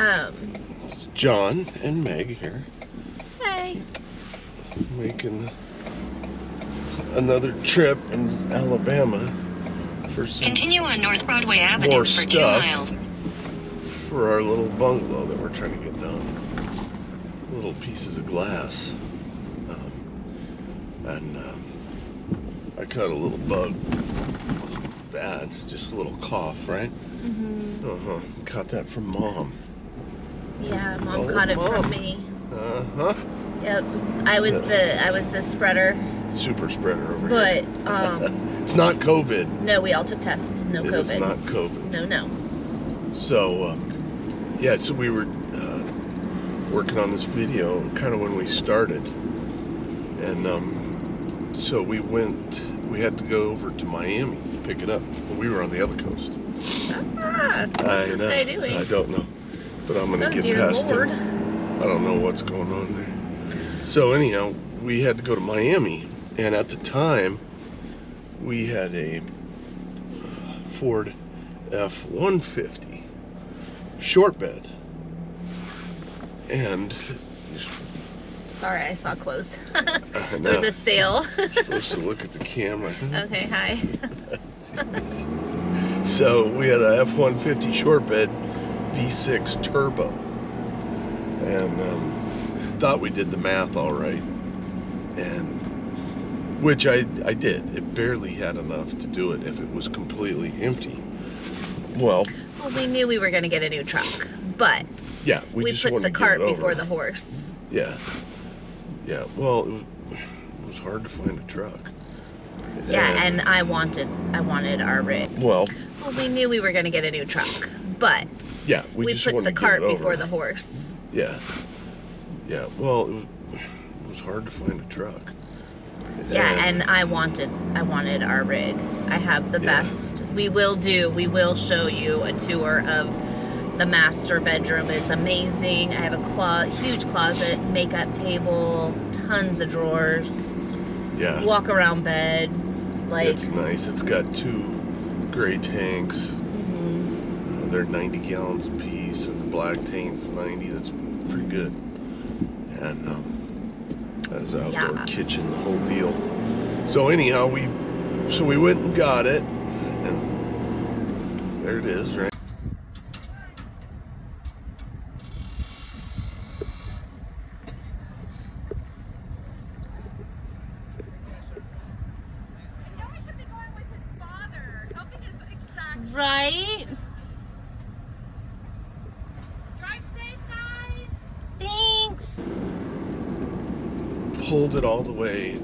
It's John and Meg here. Hey. Making another trip in Alabama for some Continue on North Broadway Avenue more for 2 stuff miles. for our little bungalow that we're trying to get done. Little pieces of glass. I caught a little bug. Bad, just a little cough, right? Mm-hmm. Caught that from Mom. Yeah, Mom caught it from me. Yep. I was the spreader. Super spreader over here. But It's not COVID. no, we all took tests. No COVID. It's not COVID. No. So yeah, so we were working on this video kind of when we started, and so we had to go over to Miami to pick it up. We were on the other coast. What's this guy doing? I don't know, but I'm gonna get dear past Lord. him. I don't know what's going on there. So anyhow, we had to go to Miami, and at the time we had a Ford F-150 short bed, and Sorry, I saw clothes. I know. There was a sale. You're supposed to look at the camera. Okay, hi. So we had a F-150 short bed V6 turbo, and thought we did the math all right, and which I did. It barely had enough to do it if it was completely empty. Well, we knew we were going to get a new truck, but yeah, we just put wanted the to cart get it before over. the horse. Yeah. Well, it was hard to find a truck. Yeah, and I wanted our rig. Well, we knew we were going to get a new truck, but yeah, we just put wanted the to cart get it before over. the horse. Yeah. Well, it was hard to find a truck. Yeah, and I wanted our rig. I have the best. We will show you a tour of the master bedroom. It's amazing. I have a huge closet, makeup table, tons of drawers. Yeah. Walk around bed. Like, it's nice. It's got 2 gray tanks. Mm-hmm. They're 90 gallons a piece, and the black tank's 90. That's pretty good. And there's an outdoor kitchen, the whole deal. So anyhow, we went and got it, and there it is, right? right? Drive safe, guys. Thanks. Pulled it all the way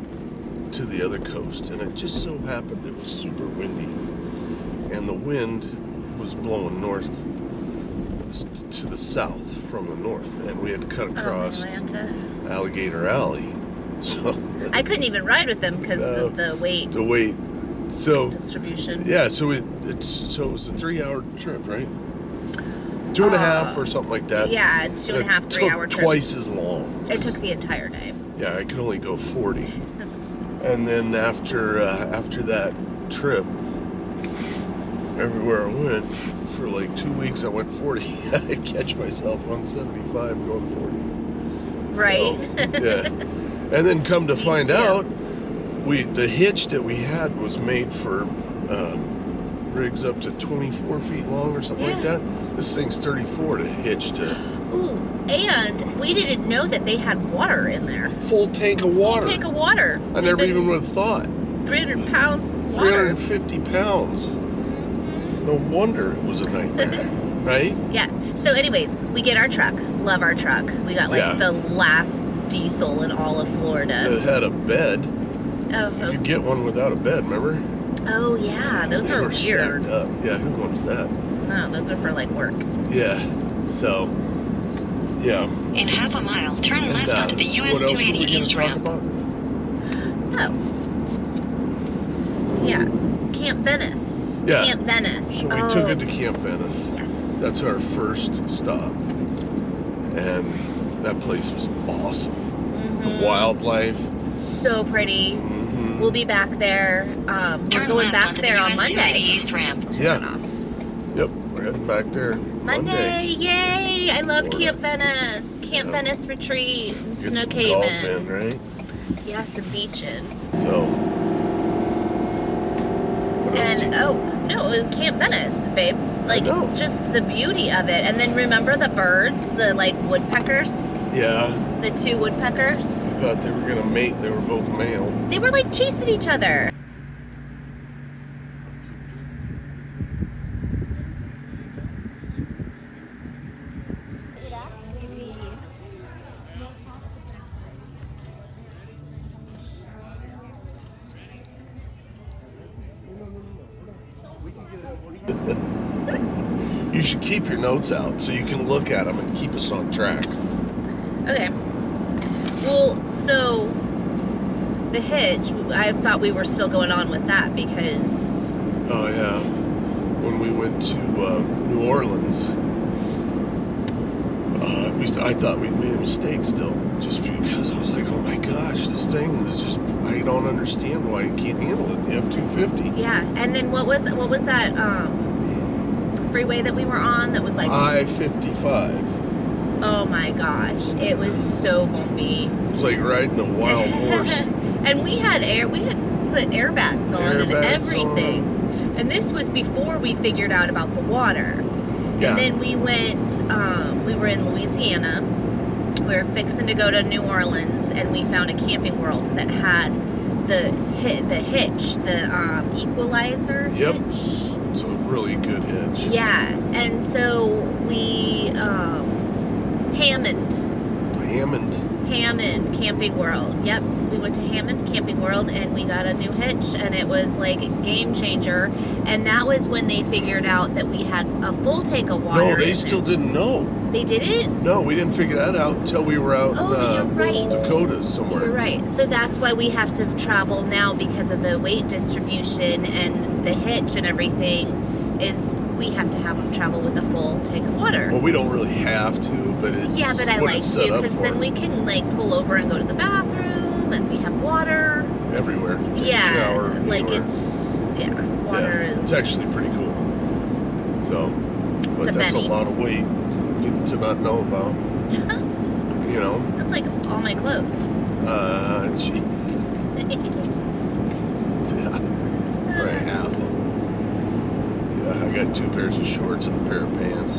to the other coast, and it just so happened it was super windy, and the wind was blowing north to the south from the north, and we had to cut across Alligator Alley. So I couldn't even ride with them because of the weight. The weight. So distribution. Yeah, so it was a 3-hour trip, right? 2.5 or something like that. Yeah, 2.5, 3-hour trip. Twice as long. It took the entire day. Yeah, I could only go 40. And then after that trip, everywhere I went, for like 2 weeks I went 40. I catch myself on 75 going 40. Right. So, yeah. And then come to find out, the hitch that we had was made for rigs up to 24 feet long or something like that. This thing's 34 to hitch to. Ooh, and we didn't know that they had water in there. Full tank of water. Full tank of water. I never even would have thought. 300 pounds water. 350 pounds. No wonder it was a nightmare, right? Yeah. So anyways, we get our truck. Love our truck. We got like the last diesel in all of Florida. That had a bed. Oh. You could get one without a bed, remember? Oh yeah, those are weird. Stacked up. Yeah, who wants that? No, those are for like work. Yeah. So, yeah. In half a mile, turn left onto the US 280 East ramp. Oh. Yeah, Camp Venice. Yeah. Camp Venice. So we took it to Camp Venice. Yes. That's our first stop. And that place was awesome. The wildlife. So pretty. We'll be back there. We're going back there on Monday. East ramp. Yeah. Yep, we're heading back there Monday. Yay! I love Florida. Camp Venice. Camp Venice retreat and Get Snow some golf in, Haven. right? Yes, and beaching. So. What else And do you- oh no, it was Camp Venice, babe. Like know. just the beauty of it. And then remember the birds, the like woodpeckers, Yeah. the 2 woodpeckers. I thought they were gonna mate. They were both male. They were like chasing each other. You should keep your notes out so you can look at them and keep us on track. Okay. Well, so the hitch, I thought we were still going on with that because Oh yeah. When we went to New Orleans, I thought we'd made a mistake still, just because I was like, oh my gosh, this thing is just, I don't understand why it can't handle it, the F-250. yeah. And then what was that freeway that we were on that was like I-55. oh my gosh, it was so bumpy. It was like riding a wild horse. And we had put airbags on and Airbags everything. And this was before we figured out about the water. Yeah. And then we went, we were in Louisiana. We were fixing to go to New Orleans, and we found a Camping World that had the hitch, the equalizer Yep. hitch. It's a really good hitch. Yeah, and so we Hammond Camping World. Yep, we went to Hammond Camping World and we got a new hitch, and it was like a game changer. And that was when they figured out that we had a full tank of water. No, they in still it. didn't know. They didn't? No, we didn't figure that out until we were out Oh, you're in right. Dakotas somewhere. You're right. So that's why we have to travel now, because of the weight distribution and the hitch and everything. Is we have to have them travel with a full tank of water. Well, we don't really have to, but it's Yeah, but I what like it's to, set up because for. then we can like pull over and go to the bathroom, and we have water. Everywhere. Take Yeah, a shower. like anywhere. water Yeah, is. it's actually pretty cool. So, but It's a that's a Benny. lot of weight to not know about. You know? That's like all my clothes. Jeez. Yeah. Probably half of them. Yeah, I got 2 pairs of shorts and a pair of pants.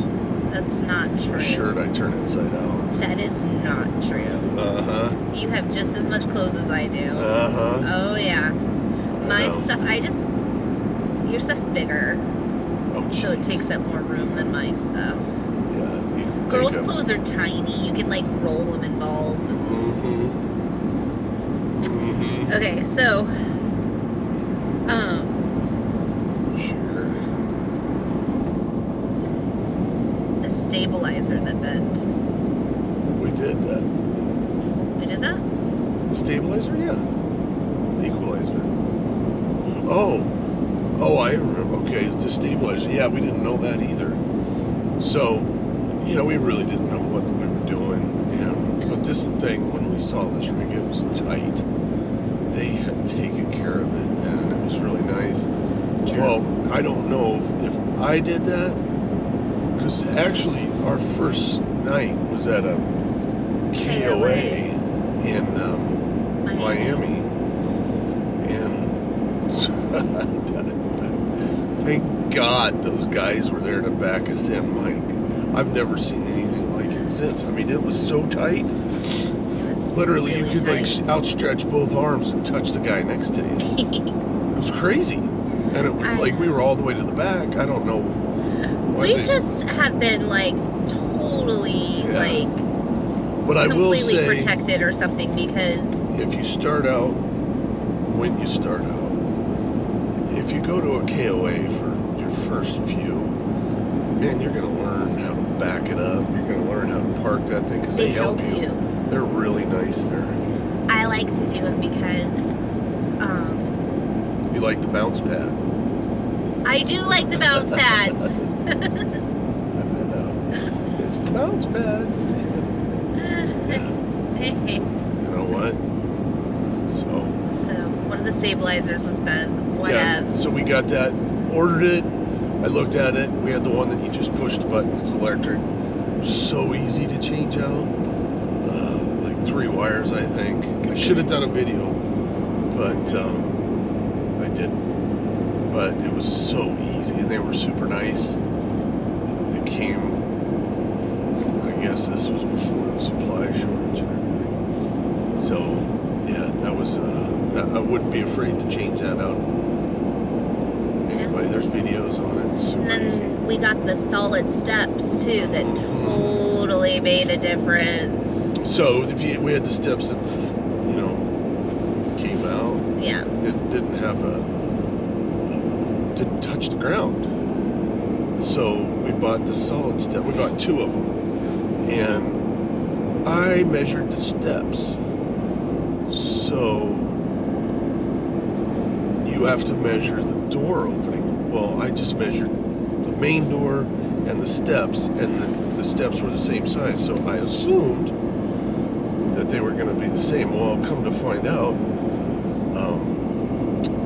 That's not true. A shirt I turn inside out. That is not true. Uh-huh. You have just as much clothes as I do. Uh-huh. Oh yeah. My know. stuff, your stuff's bigger, Oh, so it jeez. takes up more room than my stuff. Yeah. You can Girls' take a- clothes are tiny. You can like roll them in balls. Mm-hmm. Mm-hmm. Okay, so, Sure. the stabilizer that bent. We did that. We did that? The stabilizer? Yeah. The equalizer. Oh, I remember. Okay, the stabilizer. Yeah, we didn't know that either. So, you know, we really didn't know what we were doing. But this thing, when we saw this rig, it was tight. They had taken care of it, and it was really nice. Yeah. Well, I don't know if I did that, because actually our first night was at a KOA in Miami. And thank God those guys were there to back us in, Mike. I've never seen anything like it since. I mean, it was so tight. Literally, really you could tight. like outstretch both arms and touch the guy next to you. It was crazy. And it was like we were all the way to the back. I don't know why We they- just have been like totally Yeah. like But I will completely say, protected or something, because if you start out, when you start out, if you go to a KOA for your first few, man, you're going to learn how to back it up. You're going to learn how to park that thing, because they help you. They're really nice there. I like to do it because You like the bounce pad. I do like the bounce pads. I know. It's the bounce pad. You know what? So one of the stabilizers was bent. Yeah, Whatevs. so we got that, ordered it. I looked at it. We had the one that you just push the button. It's electric. So easy to change out. Like 3 wires, I think. I should have done a video, but I didn't. But it was so easy, and they were super nice. It came, I guess this was before the supply shortage and everything. So, yeah, that was, I wouldn't be afraid to change that out. Anyway, there's videos on it. It's super And easy. then we got the solid steps too that totally made a difference. So we had the steps that, came out. Yeah. It didn't have didn't touch the ground. So we bought the solid step. We bought 2 of them, and I measured the steps. So you have to measure the door opening. Well, I just measured the main door and the steps, and the steps were the same size. So I assumed that they were going to be the same. Well, come to find out,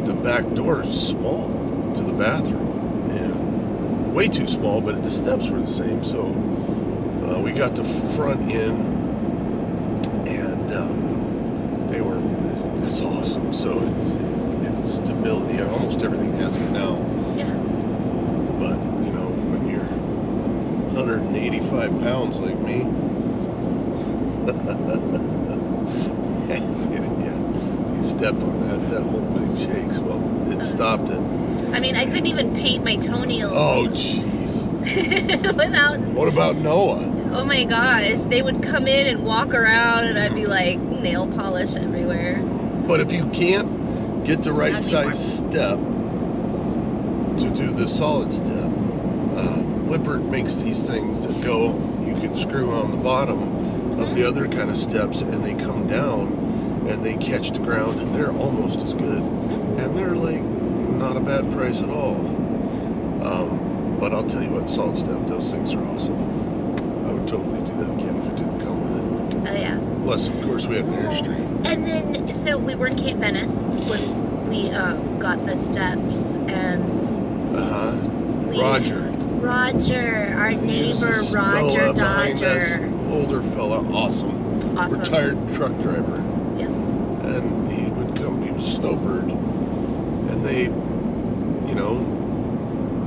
the back door is small to the bathroom, and way too small, but the steps were the same. So we got the front in, and it's awesome. So it's stability. Almost everything has it now. Yeah. But when you're 185 pounds like me, yeah, you step on that whole thing shakes. Well, it stopped it. I mean, I couldn't even paint my toenails. Oh, jeez. Without. What about Noah? Oh my gosh, they would come in and walk around, and I'd be like nail polish everywhere. But if you can't get the right That'd be size step to do the solid step, Lippert makes these things that go. You can screw on the bottom of the other kind of steps, and they come down and they catch the ground, and they're almost as good, and they're like not a bad price at all. But I'll tell you what, solid step, those things are awesome. I would totally do that again if it didn't come with it. Oh yeah. Unless, of course, we had an Airstream. And then, so we were in Camp Venice when we got the steps, and Roger, our He was neighbor, this Roger fella behind us, Dodger. older fella, awesome. Retired truck driver. Yep. And he would come, he was a snowbird, and they,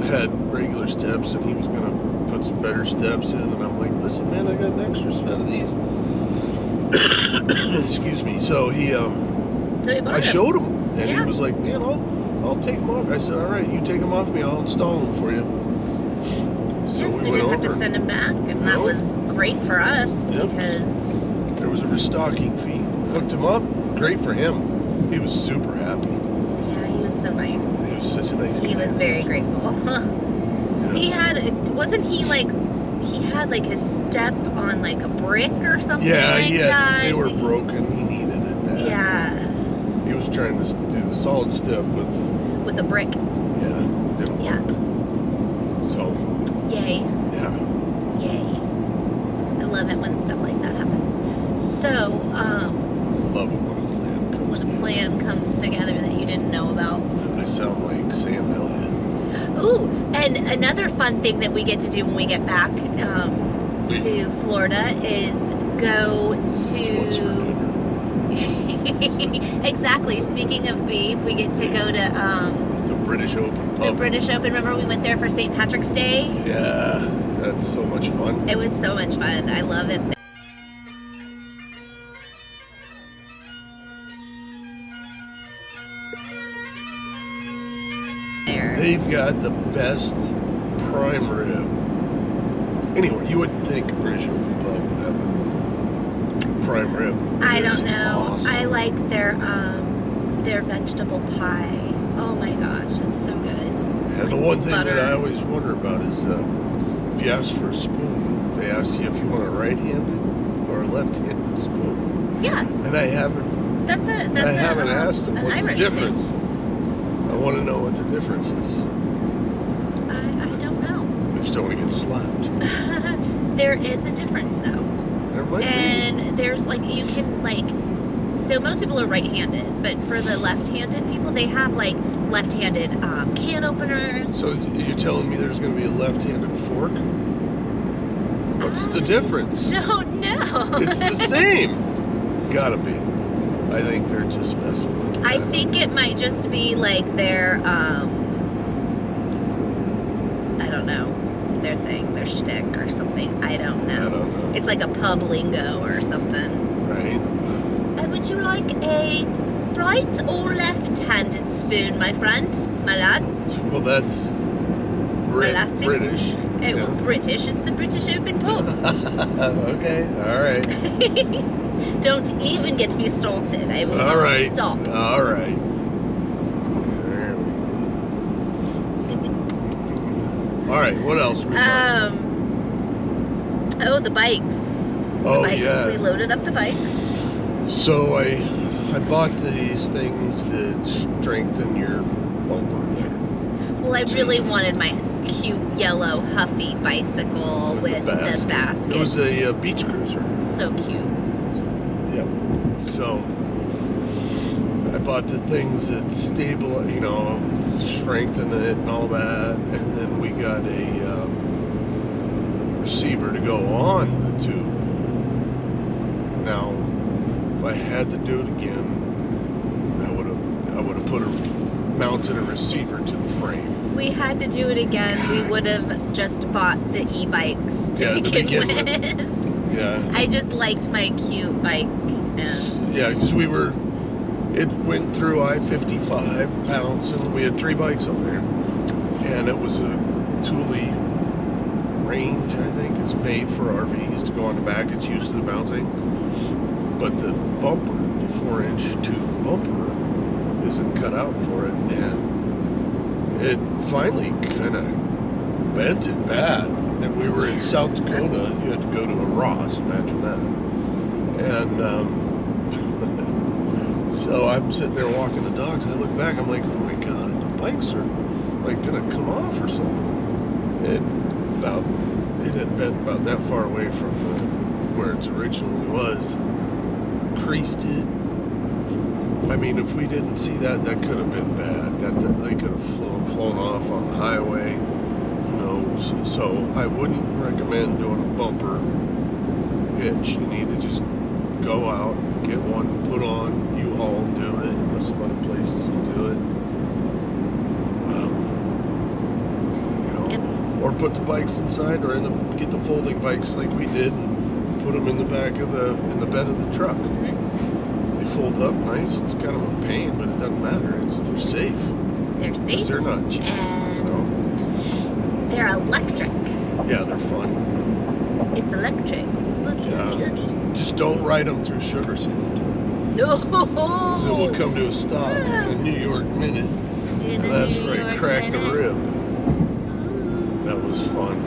had regular steps, and he was going to put some better steps in, and I'm like, listen, man, I got an extra set of these. Excuse me. So he, I showed him, and he was like, man, I'll take them off. I said, all right, you take them off me, I'll install them for you. So we didn't have to send them back, and that was great for us because there was a restocking fee. Hooked him up, great for him. He was super happy. Yeah, he was so nice. He was such a nice guy. He was very grateful. He had, wasn't he like, he had like his step on like a brick or something like that? They were broken. He needed it bad. Yeah. He was trying to do the solid step with a brick. Yeah, didn't work. So. Yay. Yeah. Yay. I love it when stuff like that happens. So, love it when a plan comes together that you didn't know about. I sound like Sam Elliott. Ooh, and another fun thing that we get to do when we get back to Florida is go to... Exactly. Speaking of beef, we get to go to... the British Open pub. The British Open. Remember we went there for St. Patrick's Day? Yeah, that's so much fun. It was so much fun. I love it. They've got the best prime rib. Anyway, you wouldn't think British Open pub would have a prime rib. I don't know. Awesome. I like their vegetable pie. Oh my gosh, it's so good. And like the one thing butter. that I always wonder about is if you ask for a spoon, they ask you if you want a right-handed or a left-handed spoon. Yeah. And I haven't asked them what's the Irish difference. thing. I want to know what the difference is. I don't know. I just don't want to get slapped. There is a difference though. There might and there's like, you can like So most people are right-handed, but for the left-handed people, they have like left-handed can openers. So you're telling me there's going to be a left-handed fork? What's the difference? Don't know. It's the same. It's got to be. I think they're just messing with that. I think it might just be like their, I don't know, their thing, their shtick or something. I don't know. I don't know. It's like a pub lingo or something. Right. Would you like a right or left-handed spoon, my friend, my lad? Well, that's Lassie. British. Well, British is the British Open pub. Okay, all right. Don't even get me started. I will All not right. stop. All right. All right, what else we talking Oh, the bikes. Oh, the bikes. yeah. We loaded up the bikes. So I bought these things that strengthen your bumper there. Well, I really wanted my cute yellow Huffy bicycle with the basket. It was a beach cruiser. So cute. Yep. So I bought the things that strengthen it and all that, and then we got a receiver to go on the tube. Now, if I had to do it again, I would have mounted a receiver to the frame. We had to do it again. God. We would have just bought the e-bikes to begin with. Yeah. I just liked my cute bike. And Yeah, because it went through I-55 bouncing. We had 3 bikes on there. And it was a Thule range, I think. It's made for RVs to go on the back. It's used to the bouncing. But the bumper, the 4-inch tube bumper, isn't cut out for it. And it finally kind of bent it bad. And we were in South Dakota. You had to go to a Ross, imagine that. And so I'm sitting there walking the dogs, and I look back, I'm like, oh my God, the bikes are like gonna come off or something. It had been about that far away from where it originally was. Creased it. I mean, if we didn't see that, that could have been bad. They could have flown off on the highway. So I wouldn't recommend doing a bumper hitch. You need to just go out, get one, put on, U-Haul, do it. There's some other places will do it. Or put the bikes inside, or get the folding bikes like we did, and put them in the back of in the bed of the truck. They fold up nice. It's kind of a pain, but it doesn't matter. They're safe. they're safe. They're not cheap. And they're electric. Yeah, they're fun. It's electric. Boogie, oogie, oogie. Just don't ride them through sugar sand. No! So we'll come to a stop in a New York minute. And that's where I cracked the rib. That was fun.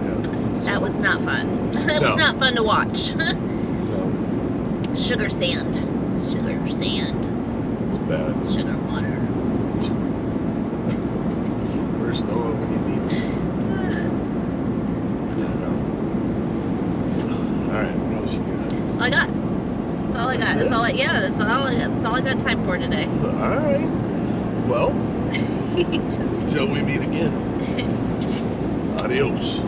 Yeah. That was not fun. That was not fun to watch. Sugar sand. Sugar sand. It's bad. Sugar water. Where's Noah when you need him? Alright, what else you got? That's all I got. That's all I got. That's all I got time for today. Alright. Well, until we meet again. Adios.